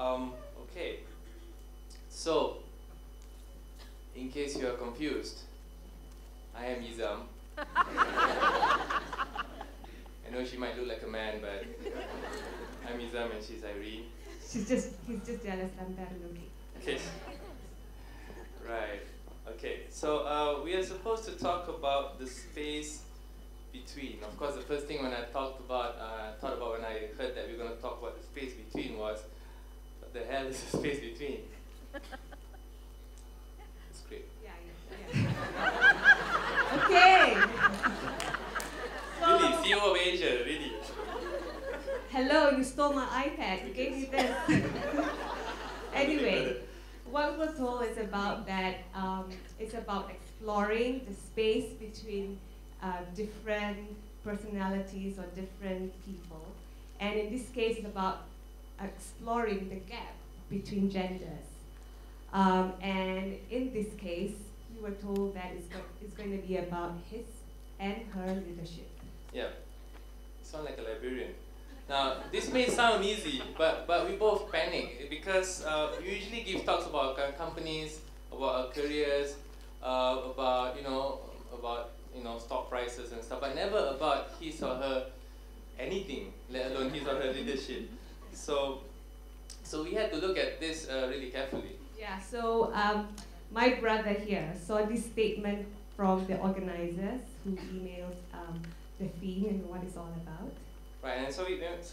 Okay. So, in case you are confused, I am Izham. I know she might look like a man, but I'm Izham and she's Aireen. He's just jealous I'm better looking. Okay. Right. Okay. So we are supposed to talk about the space between. Of course, the first thing when I thought about when I heard that we we're going to talk about the space between was, what the hell is the space between? It's great. Yeah. Okay. Really, CEO of Asia, really. Hello, you stole my iPad. You gave me this. Anyway, what we're told is about that. It's about exploring the space between different personalities or different people, and in this case, it's about exploring the gap between genders. And in this case, we were told that it's going to be about his and her leadership. Yeah, you sound like a librarian. Now, this may sound easy, but we both panic because we usually give talks about companies, about our careers, about stock prices and stuff, but never about his or her anything, let alone his or her leadership. So we had to look at this really carefully. Yeah. So my brother here saw this statement from the organizers who emailed the theme and what it's all about. Right, and so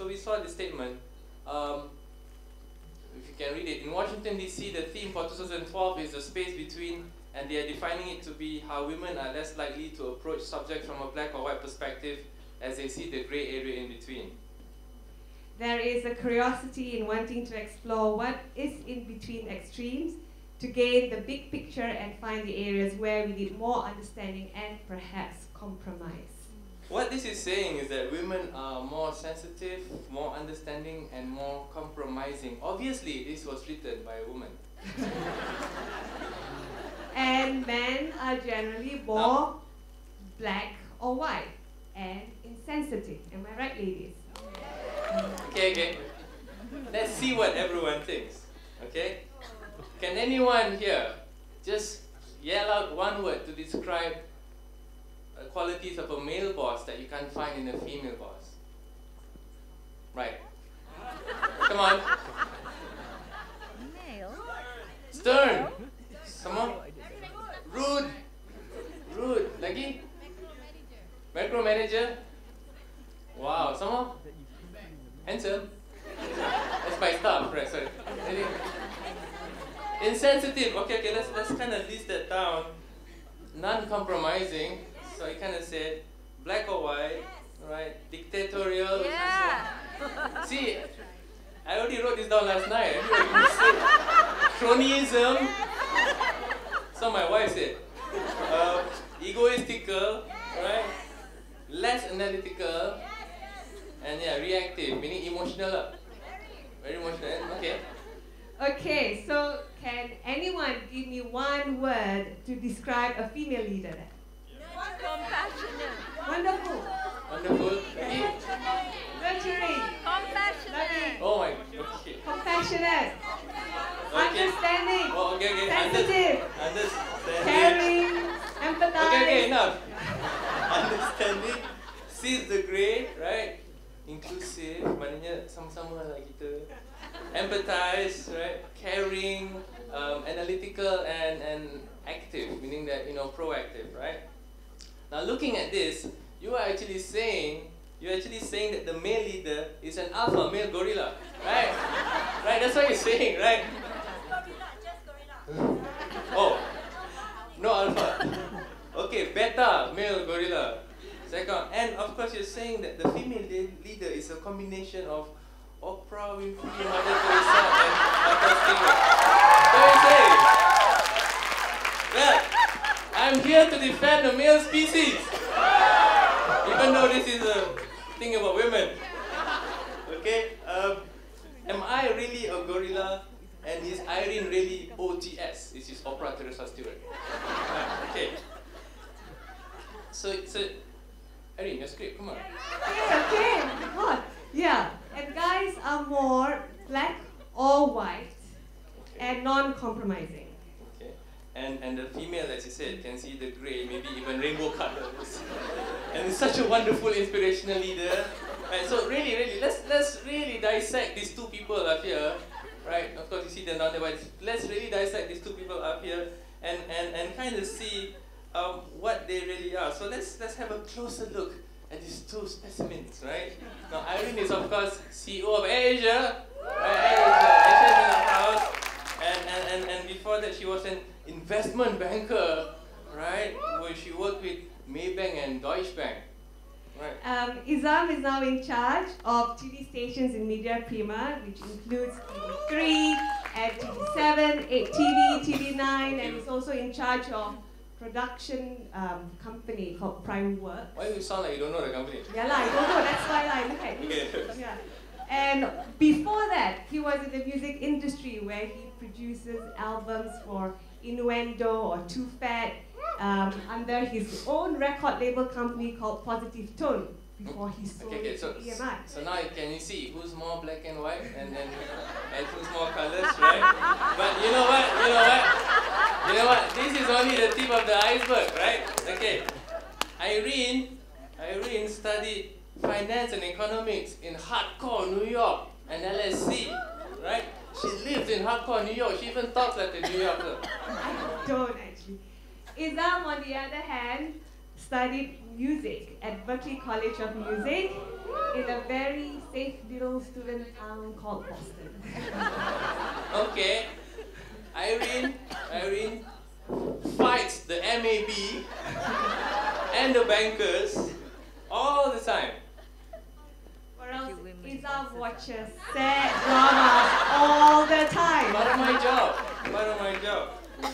we saw this statement. If you can read it, in Washington DC, the theme for 2012 is the space between, and they are defining it to be how women are less likely to approach subjects from a black or white perspective as they see the gray area in between. There is a curiosity in wanting to explore what is in between extremes to gain the big picture and find the areas where we need more understanding and perhaps compromise. What this is saying is that women are more sensitive, more understanding, and more compromising. Obviously, this was written by a woman. And men are generally more black or white and insensitive. Am I right, ladies? Okay. Let's see what everyone thinks. Okay? Can anyone here just yell out one word to describe qualities of a male boss that you can't find in a female boss? Right. Come on. Male. Stern. Come on. Rude. Lagi? Micromanager. Wow. Some more? Handsome. That's my staff, right? Sorry. Insensitive. Okay. Let's kind of list that down. Non-compromising. So I kind of said black or white, right? Dictatorial. Yeah. See, I already wrote this down last night. Cronyism. So my wife said, egoistical, right? Less analytical, and yeah, reactive, meaning emotional. Very emotional. Okay. Okay, so can anyone give me one word to describe a female leader then? Compassionate. Wonderful. Okay. Nurturing. Compassionate. Oh my. Okay. Compassionate. Okay. Understanding. Oh, okay. Sensitive. Understanding. Caring. Empathize. Okay, enough. Understanding. Sees the grey, right? Inclusive, maknanya sama-sama lah kita. Empathize, right? Caring, analytical, and active, meaning that, proactive, right? Now, looking at this, you are actually saying that the male leader is an alpha male gorilla, right? Right, that's what you're saying, right? Oh, no alpha. Okay, beta male gorilla. Second, and of course you're saying that the female leader is a combination of Oprah Winfrey, Mother Teresa, and Martha Stewart. So you say, well, I'm here to defend the male species, even though this is a thing about women. Okay, am I really a gorilla? And is Aireen really OTS? This is Oprah Teresa Stewart. Okay. So Aireen, your script, come on. Okay, hot. Yeah, and guys are more black all white, and non-compromising. Okay. And the female, as you said, can see the grey, maybe even rainbow colours. And it's such a wonderful, inspirational leader. Right, so really, let's really dissect these two people up here. Right? Of course, you see them down there, but let's really dissect these two people up here and kind of see what they really are. So let's have a closer look at these two specimens, right? Now, Aireen is, of course, CEO of Asia. Right? Asia's in the house. And before that, she was an investment banker, right? Where she worked with Maybank and Deutsche Bank. Right. Izham is now in charge of TV stations in Media Prima, which includes TV3, and TV7, 8TV, TV9, and he's also in charge of production company called Prime Works. Why do you sound like you don't know the company? Yeah, I don't know, that's why I look at you. Okay. Yeah. And before that, he was in the music industry where he produces albums for Innuendo or Too Fat, under his own record label company called Positive Tone before he sold it to EMI. So now can you see who's more black and white and who's more colors, right? But you know what? This is only the tip of the iceberg, right? Okay. Aireen studied finance and economics in hardcore New York and LSC, right? She lives in hardcore New York. She even talks like a New Yorker. I don't actually. Izham, on the other hand, studied music at Berklee College of Music in a very safe little student town called Boston. Okay. Aireen fights the MAB and the bankers all the time. Or else Izham watches sad dramas all the time. Part of my job.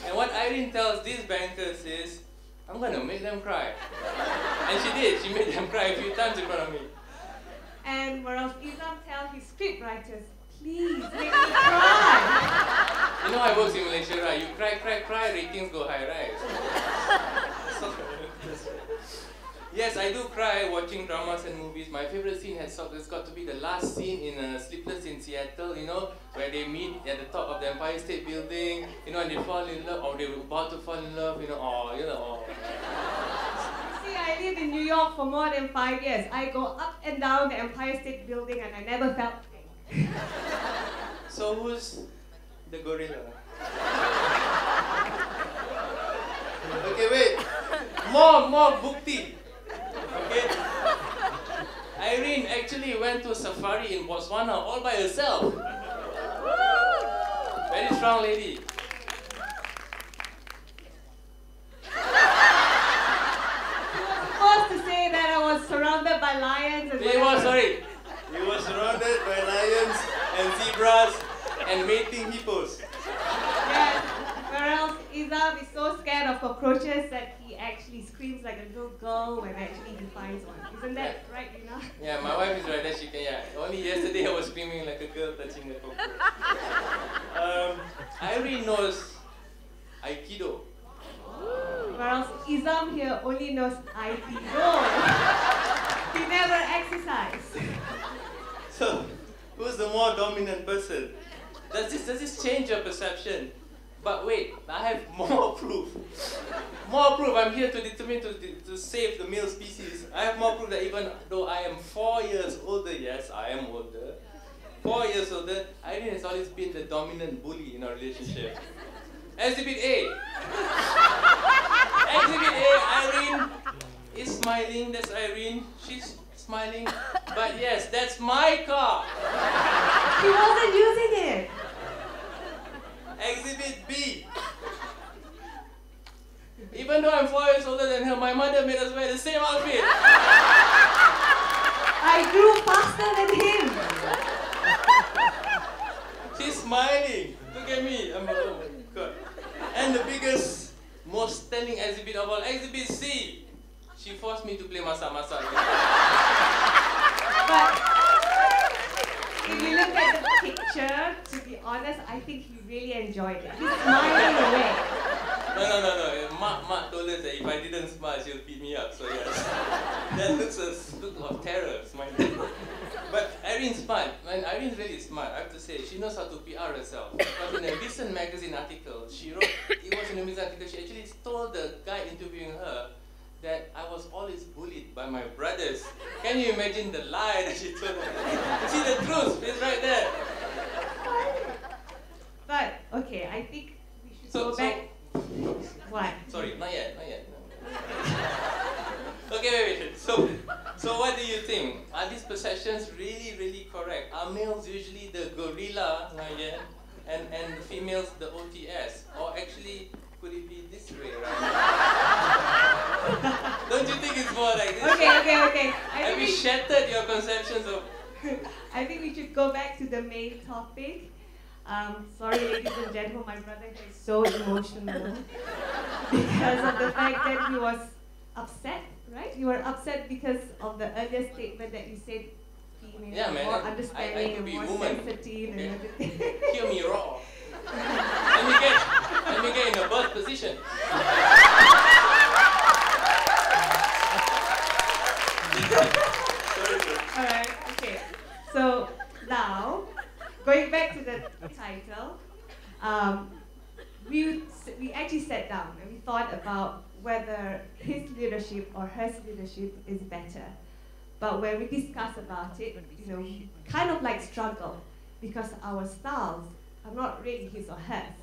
And what Aireen tells these bankers is, I'm gonna make them cry. And she did. She made them cry a few times in front of me. And whereas Izham tells his script writers, please make me cry. You know I work in Malaysia, right? You cry, ratings go high, right? So, yes, I do cry watching dramas and movies. My favorite scene has got to be the last scene in Sleepless in Seattle, you know, where they meet at the top of the Empire State Building, you know, and they fall in love, or they're about to fall in love, you know, See, I lived in New York for more than 5 years. I go up and down the Empire State Building and I never felt pain. So who's the gorilla? Okay, wait. More bukti. Okay. Aireen actually went to safari in Botswana all by herself. Very strong lady. Supposed to say that I was surrounded by lions and He was surrounded by lions and zebras and mating hippos. Yes, whereas Izham is so scared of cockroaches that he actually screams like a little girl when actually he finds one. Isn't that right, Lina? Yeah, my wife is right that she can, yeah. Only yesterday I was screaming like a girl touching a cockroach. Aireen knows Aikido. Whereas Izham here only knows Aikido. He never exercised. So, who's the more dominant person? Does this change your perception? But wait, I have more proof. More proof. I'm here to determine to save the male species. I have more proof that even though I am 4 years older, yes, I am older. 4 years older, Aireen has always been the dominant bully in our relationship. Exhibit A. Exhibit A, Aireen is smiling. That's Aireen. She's smiling. But yes, that's my car. He wasn't using it. Exhibit B. Even though I'm 4 years older than her, my mother made us wear the same outfit. I grew faster than him. She's smiling. Look at me. Oh my God. And the biggest, most telling exhibit of all, Exhibit C. She forced me to play masak-masak. But if you look at the picture, to be honest, I think he really enjoyed it. He's smiling away. No. Mak told us that if I didn't smile, she'll beat me up. So yes, that looks a look of terror, smiling. But Aireen's smart. Man, Aireen's really smart, I have to say. She knows how to PR herself. Because in a recent magazine article, she wrote, it was in a magazine article, she actually told the guy interviewing her that I was always bullied by my brothers. Can you imagine the lie that she told her? See the truth, it's right there. But, okay, I think we should go back. What? Sorry, not yet, not yet. Okay, wait. So what do you think? Are these perceptions really, really correct? Are males usually the gorilla, and the females the OTS? Or actually, could it be this way, right? Don't you think it's more like this? Okay. Have you shattered your conceptions of... I think we should go back to the main topic. Sorry, ladies and gentlemen, my brother is so emotional because of the fact that he was upset, right? You were upset because of the earlier statement that you said females are more understanding and more sensitive and everything. Hear me raw. Let me get in a birth position. Alright, okay. So now, going back to the title, we actually sat down and we thought about whether his leadership or her leadership is better. But when we discussed about it, we kind of like struggle because our styles are not really his or hers.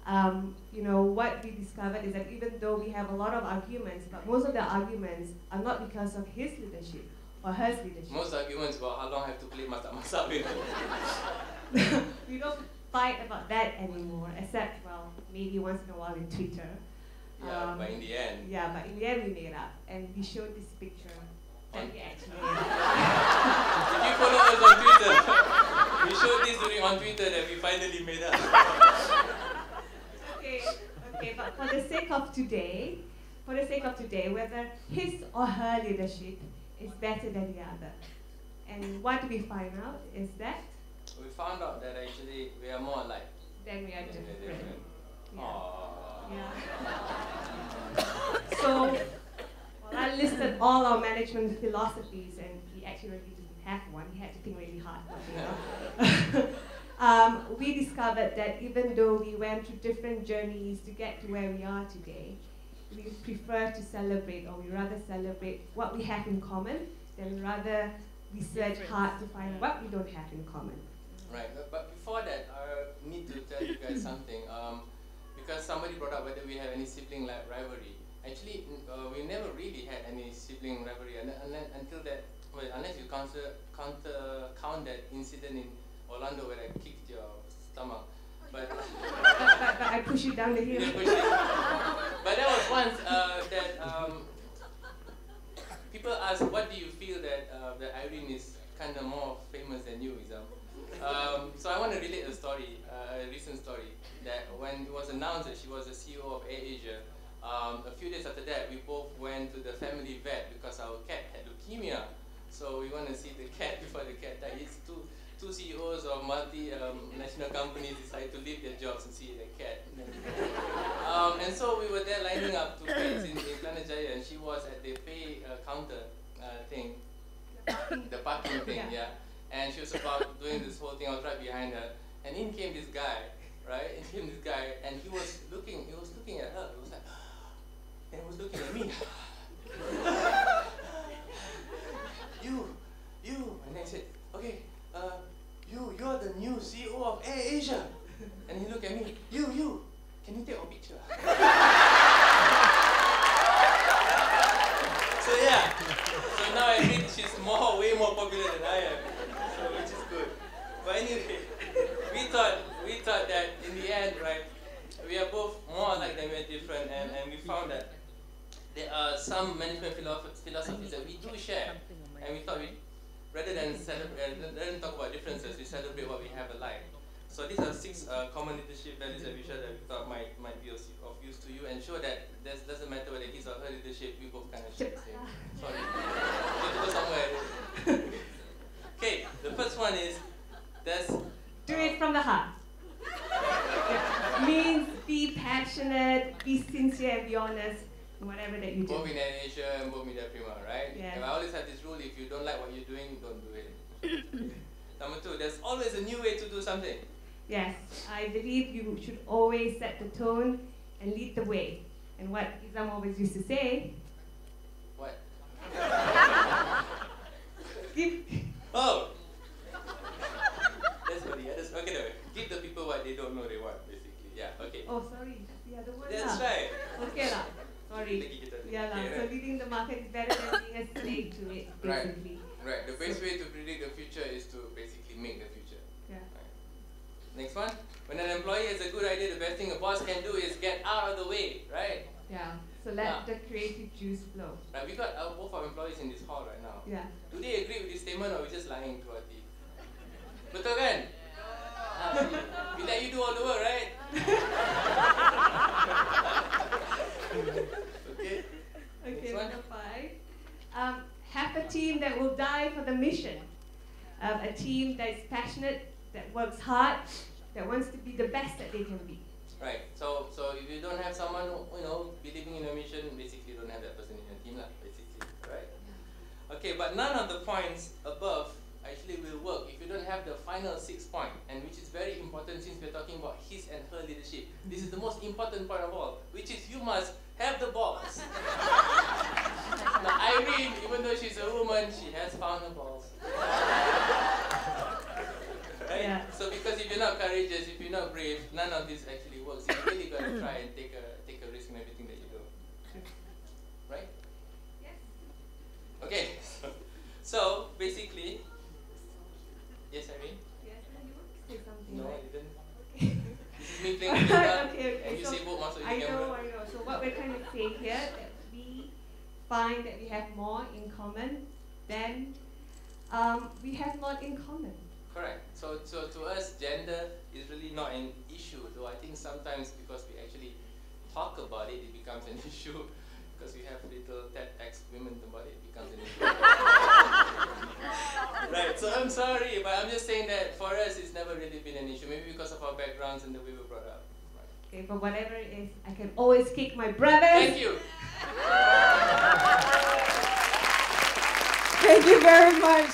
What we discovered is that even though we have a lot of arguments, but most of the arguments are not because of his leadership or her leadership. Most arguments about how long I have to play masak-masak with. We don't fight about that anymore, except, well, maybe once in a while in Twitter. Yeah, but in the end. Yeah, but in the end we made up, and we showed this picture that we actually made up. If you follow us on Twitter, we showed this on Twitter that we finally made up. Okay, but for the sake of today, whether his or her leadership is better than the other. And what we find out is that? We found out that actually we are more alike. Then we are different. Yeah. So, I listed all our management philosophies, and he actually really didn't have one. He had to think really hard. We discovered that even though we went through different journeys to get to where we are today, we prefer to celebrate, or we rather celebrate what we have in common than rather research hard to find what we don't have in common. Right, but before that, I need to tell you guys something. Because somebody brought up whether we have any sibling rivalry. Actually, we never really had any sibling rivalry until that. Well, unless you count that incident in Orlando where I kicked your stomach. But I pushed you down the hill. But there was once that people ask, what do you feel that Aireen is kind of more famous than you, Izham? So I want to relate a story, a recent story, that when it was announced that she was the CEO of AirAsia, a few days after that, we both went to the family vet because our cat had leukemia. So we want to see the cat before the cat died. It's two CEOs of multi-national companies decided to leave their jobs and see the cat. And so we were there lining up to pay in Kelana Jaya, and she was at the pay counter thing, the parking thing, yeah. And she was about doing this whole thing. I was right behind her, and in came this guy, right? In came this guy, and he was looking at her. He was like, and he was looking at me. you, and then he said, okay, you're the new CEO of AirAsia. And he looked at me, you, can you take a picture? So yeah, so now I think she's way more popular than I am, so which is good. But anyway, we thought that in the end, right, we are both more alike than we are different, and we found that there are some management philosophies that we do share, and we thought rather than talk about differences, we celebrate what we have alike. So these are 6 common leadership values that we share that we thought might be of use to you, and show that it doesn't matter whether his or her leadership, we both kind of share the same. Sorry, let's go somewhere. Okay, the first one is do it from the heart. Means be passionate, be sincere, and be honest in whatever that you do. Both in AirAsia and both in Prima, right? Yeah. And I always have this rule: if you don't like what you're doing, don't do it. Number 2, there's always a new way to do something. Yes, I believe you should always set the tone and lead the way. And what Izham always used to say, What? give, Oh! That's funny. Yeah, that's, okay, no, give the people what they don't know they want, basically. Yeah, okay. oh sorry, that's the other word That's lah. right. Okay lah, sorry. Lagi kita. Yeah lah, Okay, so right. leading the market is better than being a slave to it, Right. basically. Right, the best way to predict the future is to basically make the future. Yeah. Right. Next one. When an employee has a good idea, the best thing a boss can do is get out of the way, right? Yeah, so let the creative juice flow. Right, we got both our employees in this hall right now. Yeah. Do they agree with this statement or we just lying to our teeth? Betul kan? We let you do all the work, right? Okay. Okay, Next one. number 5. Have a team that will die for the mission. A team that is passionate, that works hard, that wants to be the best that they can be. Right. So if you don't have someone believing in a mission, basically you don't have that person in your team lah. Basically, right? Okay, but none of the points above actually will work if you don't have the final 6th point, and which is very important since we're talking about his and her leadership. This is the most important point of all, which is you must have the balls. Now, Aireen, even though she's a woman, she has found her balls. Right? Yeah. So because if you're not courageous, if you're not brave, none of this actually works. You really got to try and take a risk in everything that you do. Right? Yes. Okay. So basically, yes, Aireen? Yes, you want to say something, No, I right? didn't. Okay. This is me playing the guitar, Okay, and you so say both masuk I the know. camera. So what we're trying to say here, that we find that we have more in common than we have not in common. Correct. So to us, gender is really not an issue, though I think sometimes because we actually talk about it, it becomes an issue. Because we have little TEDxKLWomen about it, becomes an issue. Right, so I'm sorry, but I'm just saying that for us, it's never really been an issue. Maybe because of our backgrounds and the way we were brought up. Right. Okay, but whatever it is, I can always kick my brothers. Thank you. Thank you very much.